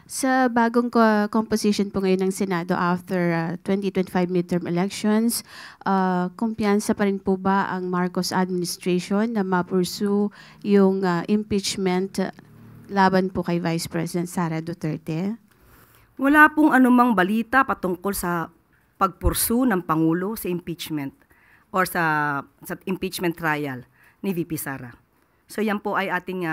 Sa bagong composition po ngayon ng Senado after 2025 midterm elections, kumpiyansa pa rin po ba ang Marcos administration na ma-pursue yung impeachment laban po kay Vice President Sara Duterte? Wala pong anumang balita patungkol sa pagpursu ng Pangulo sa impeachment or sa impeachment trial ni VP Sara. So yan po ay ating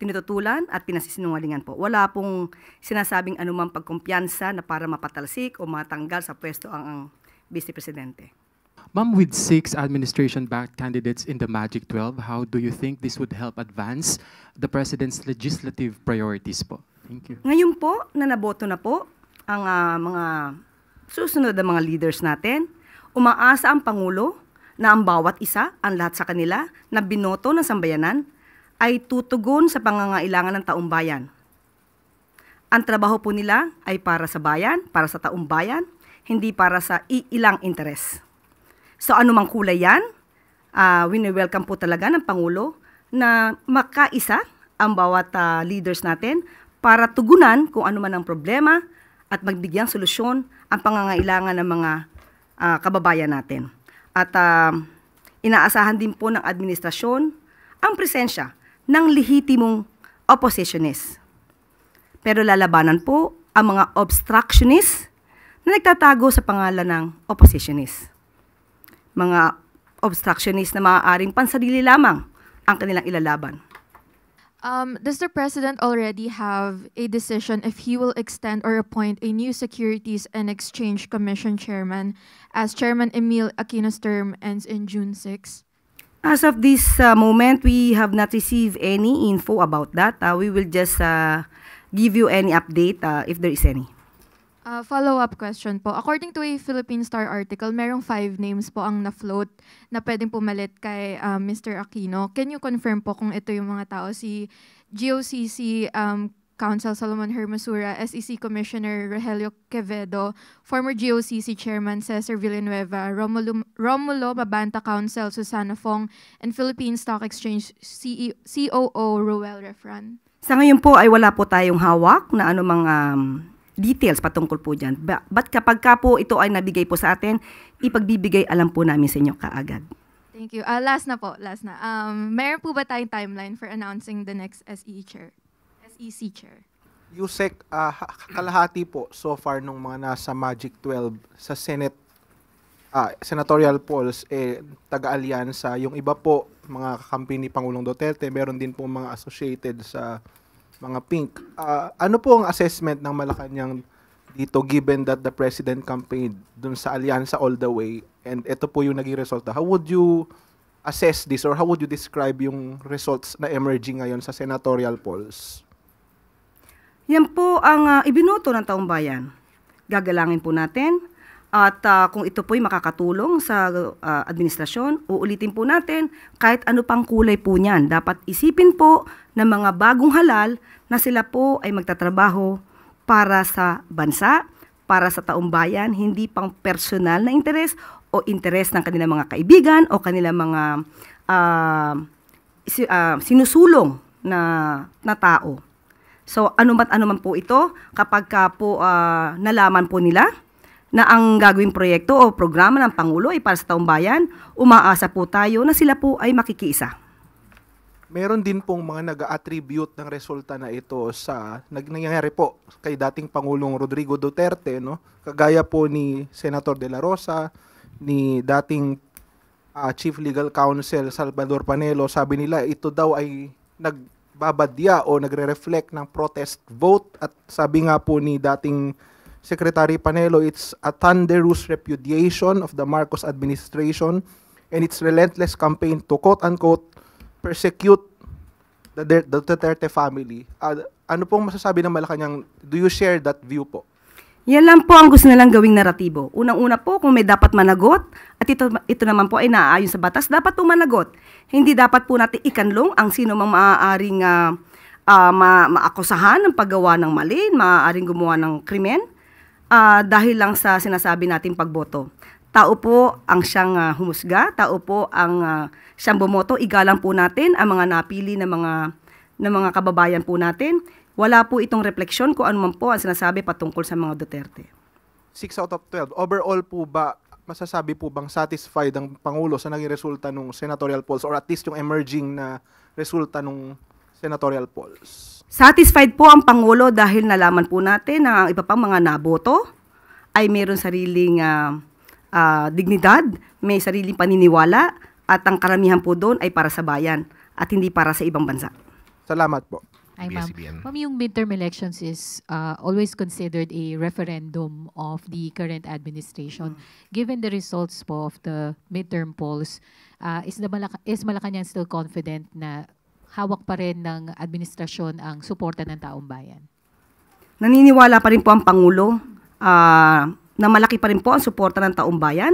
tinututulan at pinasisinungalingan po. Wala pong sinasabing anumang pagkumpiyansa na para mapatalsik o matanggal sa pwesto ang Vice Presidente. Ma'am, with 6 administration-backed candidates in the Magic 12, how do you think this would help advance the President's legislative priorities po? Thank you. Ngayon po, na naboto na po ang mga susunod na mga leaders natin, umaasa ang Pangulo na ang bawat isa, ang lahat sa kanila, na binoto ng sambayanan, ay tutugon sa pangangailangan ng taong bayan. Ang trabaho po nila ay para sa bayan, para sa taong bayan, hindi para sa ilang interes. So anumang kulay yan, wini-welcome po talaga ng Pangulo na makaisa ang bawat leaders natin para tugunan kung ano man ang problema at magbigyang solusyon ang pangangailangan ng mga kababayan natin. At inaasahan din po ng administrasyon ang presensya ng lehitimong oppositionist. Pero lalabanan po ang mga obstructionist na nagtatago sa pangalan ng oppositionist. Mga obstructionist na maaaring pansarili lamang ang kanilang ilalaban. Does the President already have a decision if he will extend or appoint a new Securities and Exchange Commission chairman as Chairman Emil Aquino's term ends in June 6? As of this moment, we have not received any info about that. We will just give you any update if there is any. Follow-up question po. According to a Philippine Star article, merong 5 names po ang na-float na pwedeng pumalit kay Mr. Aquino. Can you confirm po kung ito yung mga tao? Si GOCC Counsel Solomon Hermosura, SEC Commissioner Rogelio Quevedo, former GOCC Chairman Cesar Villanueva, Romulo Mabanta Counsel Susana Fong, and Philippine Stock Exchange COO Roel Refran. Sa ngayon po ay wala po tayong hawak na anumang details patungkol po dyan. But kapag ka po ito ay nabigay po sa atin, ipagbibigay alam po namin sa inyo kaagad. Thank you. Last na po, last na. Meron po ba tayong timeline for announcing the next SEC chair? Yusek, kalahati po so far nung mga nasa Magic 12 sa Senate senatorial polls taga-alyansa. Yung iba po mga kakampi ni Pangulong Duterte, meron din po mga associated sa mga pink. Ano po ang assessment ng Malacanang dito given that the President campaigned dun sa alyansa all the way and ito po yung naging resulta? How would you assess this or how would you describe yung results na emerging ngayon sa senatorial polls? Yan po ang ibinoto ng taong bayan. Gagalangin po natin at kung ito po'y makakatulong sa administrasyon, uulitin po natin kahit ano pang kulay po niyan. Dapat isipin po ng mga bagong halal na sila po ay magtatrabaho para sa bansa, para sa taong bayan, hindi pang personal na interes o interes ng kanilang mga kaibigan o kanilang mga sinusulong na tao. So anuman po ito, kapag po nalaman po nila na ang gagawing proyekto o programa ng Pangulo ay para sa taong bayan, umaasa po tayo na sila po ay makikiisa. Meron din pong mga nag-attribute ng resulta na ito sa nangyayari po kay dating Pangulong Rodrigo Duterte, no? Kagaya po ni Senator De La Rosa, ni dating Chief Legal Counsel Salvador Panelo, sabi nila ito daw ay nagbabadya o nagre-reflect ng protest vote at sabi nga po ni dating Secretary Panelo, it's a thunderous repudiation of the Marcos administration and its relentless campaign to quote-unquote persecute the Duterte family. Ano pong masasabi ng Malacanang? Do you share that view po? Yan lang po ang gusto nilang gawing naratibo. Unang-una po, kung may dapat managot, at ito naman po ay naaayon sa batas, dapat po managot. Hindi dapat po natin ikanlong ang sino mang maaaring maakusahan ng paggawa ng mali, maaaring gumawa ng krimen, dahil lang sa sinasabi nating pagboto. Tao po ang siyang humusga, tao po ang siyang bumoto. Igalang po natin ang mga napili na mga kababayan po natin. Wala po itong refleksyon kung ano man po ang sinasabi patungkol sa mga Duterte. 6 out of 12. Overall po ba, masasabi po bang satisfied ang Pangulo sa naging resulta ng senatorial polls or at least yung emerging na resulta ng senatorial polls? Satisfied po ang Pangulo dahil nalaman po natin na ang iba pang mga naboto ay mayroon sariling dignidad, may sariling paniniwala, at ang karamihan po doon ay para sa bayan at hindi para sa ibang bansa. Salamat po. Ay, ma'am. ABS-CBN. Ma'am, yung midterm elections is always considered a referendum of the current administration. Given the results po of the midterm polls, is Malacanang still confident na hawak pa rin ng administrasyon ang suporta ng taong bayan? Naniniwala pa rin po ang Pangulo na malaki pa rin po ang suporta ng taong bayan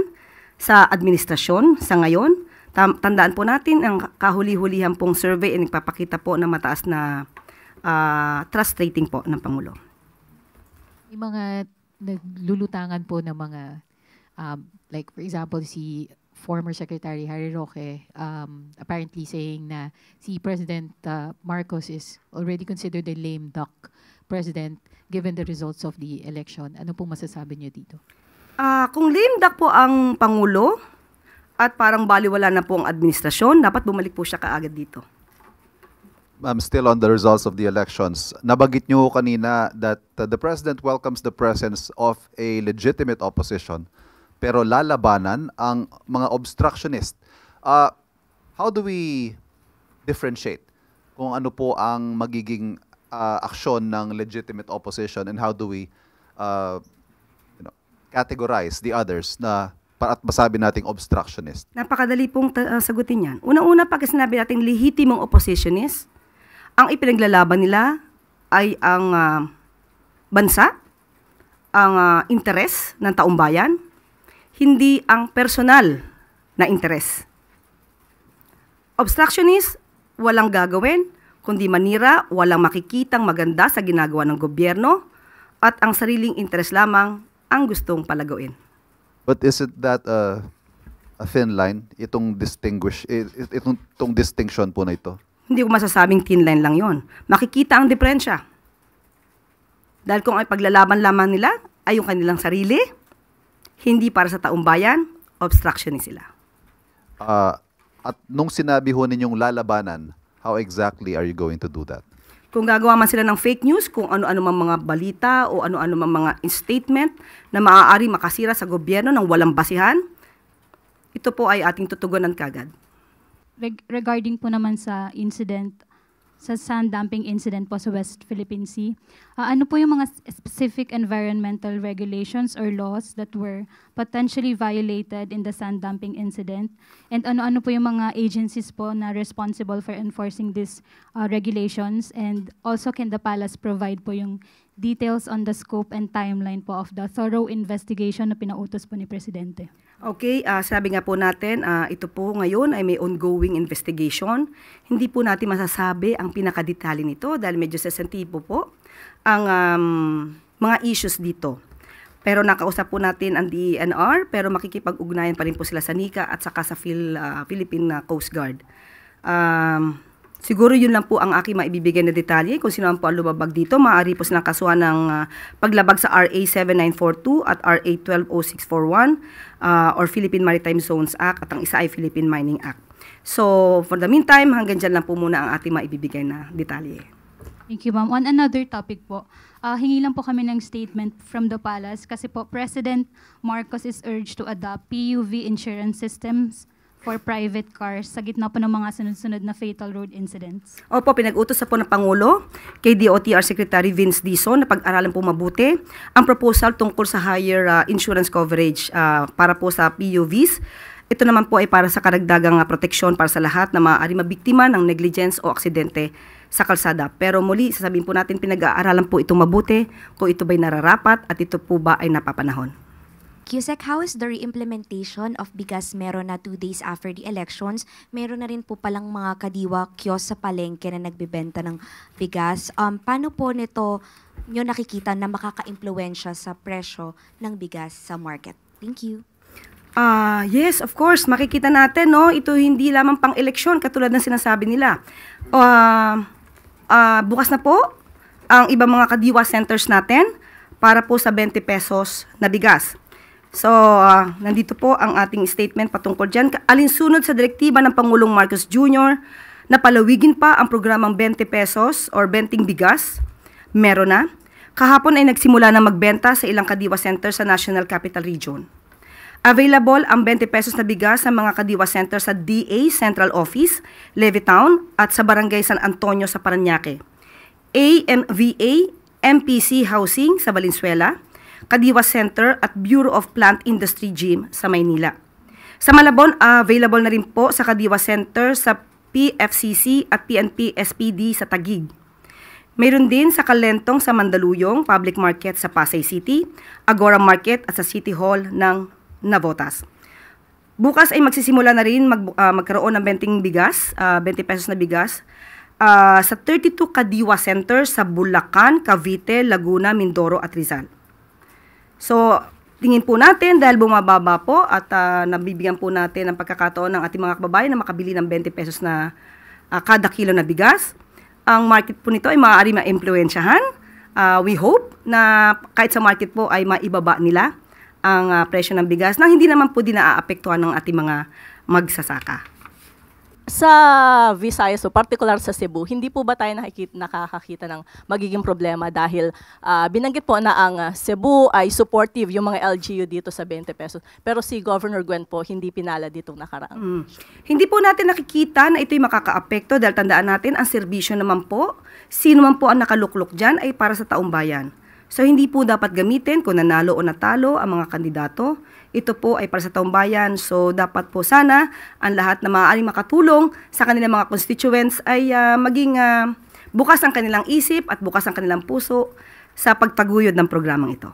sa administrasyon sa ngayon. Tandaan po natin ang kahuli-hulihan pong survey ay nagpapakita po na mataas na trust rating po ng Pangulo. May mga naglulutangan po ng mga, like for example, si former Secretary Harry Roque apparently saying na si President Marcos is already considered a lame duck president given the results of the election. Ano pong masasabi niyo dito? Kung lame duck po ang Pangulo at parang baliwala na po ang administrasyon, dapat bumalik po siya kaagad dito. Still on the results of the elections, nabanggit nyo kanina that the President welcomes the presence of a legitimate opposition, pero lalabanan ang mga obstructionist. How do we differentiate kung ano po ang magiging aksyon ng legitimate opposition, and how do we categorize the others na at masabi nating obstructionist? Napakadali pong sagutin yan. Unang-una, pag sinabi natin lehitimong oppositionist, ang ipinaglalaban nila ay ang bansa, ang interes ng taong bayan, hindi ang personal na interes. Obstructionist, walang gagawin, kundi manira, walang makikitang maganda sa ginagawa ng gobyerno, at ang sariling interes lamang ang gustong palagawin. But is it that a thin line, itong distinction po na ito? Hindi ko masasabing thin line lang yon. Makikita ang diferensya. Dahil kung ay paglalaban lamang nila ay yung kanilang sarili, hindi para sa taong bayan, obstructionist sila. At nung sinabi ho ninyong lalabanan, how exactly are you going to do that? Kung gagawa man sila ng fake news, kung ano-ano mang mga balita o ano-ano mang mga statement na maaari makasira sa gobyerno ng walang basihan, ito po ay ating tutugunan kagad. Regarding po naman sa incident, sa sand dumping incident po sa West Philippine Sea, ano po yung mga specific environmental regulations or laws that were potentially violated in the sand dumping incident? And ano-ano po yung mga agencies po na responsible for enforcing these regulations? And also, can the palace provide po yung details on the scope and timeline po of the thorough investigation na pinautos po ni Presidente? Okay, sabi nga po natin, ito po ngayon ay may ongoing investigation. Hindi po natin masasabi ang pinakadetalye nito dahil medyo sensitibo po ang mga issues dito. Pero nakausap po natin ang DENR, pero makikipag-ugnayan pa rin po sila sa NICA at saka sa Philippine Coast Guard. Siguro yun lang po ang aking maibibigay na detalye. Kung sino man po ang lumabag dito, maaari po silang kasuhan ng paglabag sa RA 7942 at RA 120641 or Philippine Maritime Zones Act at ang isa ay Philippine Mining Act. So, for the meantime, hanggang dyan lang po muna ang ating maibibigay na detalye. Thank you, ma'am. On another topic po, hingi lang po kami ng statement from the palace kasi po President Marcos is urged to adopt PUV insurance systems for private cars sa gitna po ng mga sunod-sunod na fatal road incidents. Opo, pinag-utos na po ng Pangulo kay DOTR Secretary Vince Dizon na pag-aralan po mabuti ang proposal tungkol sa higher insurance coverage para po sa PUVs. Ito naman po ay para sa karagdagang proteksyon para sa lahat na maaari mabiktima ng negligence o aksidente sa kalsada. Pero muli, sasabihin po natin, pinag-aaralan po itong mabuti kung ito ba'y nararapat at ito po ba ay napapanahon. Yusek, how is the re-implementation of bigas meron na 2 days after the elections? Meron na rin po palang mga kadiwa kiosk sa palengke na nagbebenta ng bigas. Paano po nito nyo nakikita na makaka-impluwensya sa presyo ng bigas sa market? Thank you. Yes, of course. Makikita natin, no? Ito hindi lamang pang eleksyon katulad ng sinasabi nila. Bukas na po ang ibang mga kadiwa centers natin para po sa 20 pesos na bigas. So, nandito po ang ating statement patungkol dyan. Alinsunod sa direktiba ng Pangulong Marcos Jr. na palawigin pa ang programang 20 pesos or 20 bigas, meron na. Kahapon ay nagsimula na magbenta sa ilang kadiwa center sa National Capital Region. Available ang 20 pesos na bigas sa mga kadiwa center sa DA Central Office, Levittown at sa Barangay San Antonio sa Parañaque. AMVA, MPC Housing sa Valenzuela, Kadiwa Center at Bureau of Plant Industry Gym sa Maynila. Sa Malabon, available na rin po sa Kadiwa Center sa PFCC at PNP SPD sa Taguig. Mayroon din sa Kalentong sa Mandaluyong, Public Market sa Pasay City, Agora Market at sa City Hall ng Navotas. Bukas ay magsisimula na rin magkaroon ng 20 bigas, 20 pesos na bigas, sa 32 Kadiwa Center sa Bulacan, Cavite, Laguna, Mindoro at Rizal. So, tingin po natin dahil bumababa po at nabibigyan po natin ng pagkakataon ng ating mga kababayan na makabili ng 20 pesos na kada kilo na bigas. Ang market po nito ay maaari ma-impluwensyahan. We hope na kahit sa market po ay maibaba nila ang presyo ng bigas na hindi naman po din naaapektuhan ng ating mga magsasaka. Sa Visayas, so particular sa Cebu, hindi po ba tayo nakakakita ng magiging problema dahil binanggit po na ang Cebu ay supportive yung mga LGU dito sa 20 pesos. Pero si Governor Gwen po hindi pinala ditong nakaraan. Hindi po natin nakikita na ito'y makakaapekto dahil tandaan natin ang serbisyo naman po, sino man po ang nakaluklok dyan ay para sa taong bayan. So hindi po dapat gamitin kung nanalo o natalo ang mga kandidato. Ito po ay para sa taong bayan. So dapat po sana ang lahat na maaaring makatulong sa kanilang mga constituents ay maging bukas ang kanilang isip at bukas ang kanilang puso sa pagtaguyod ng programang ito.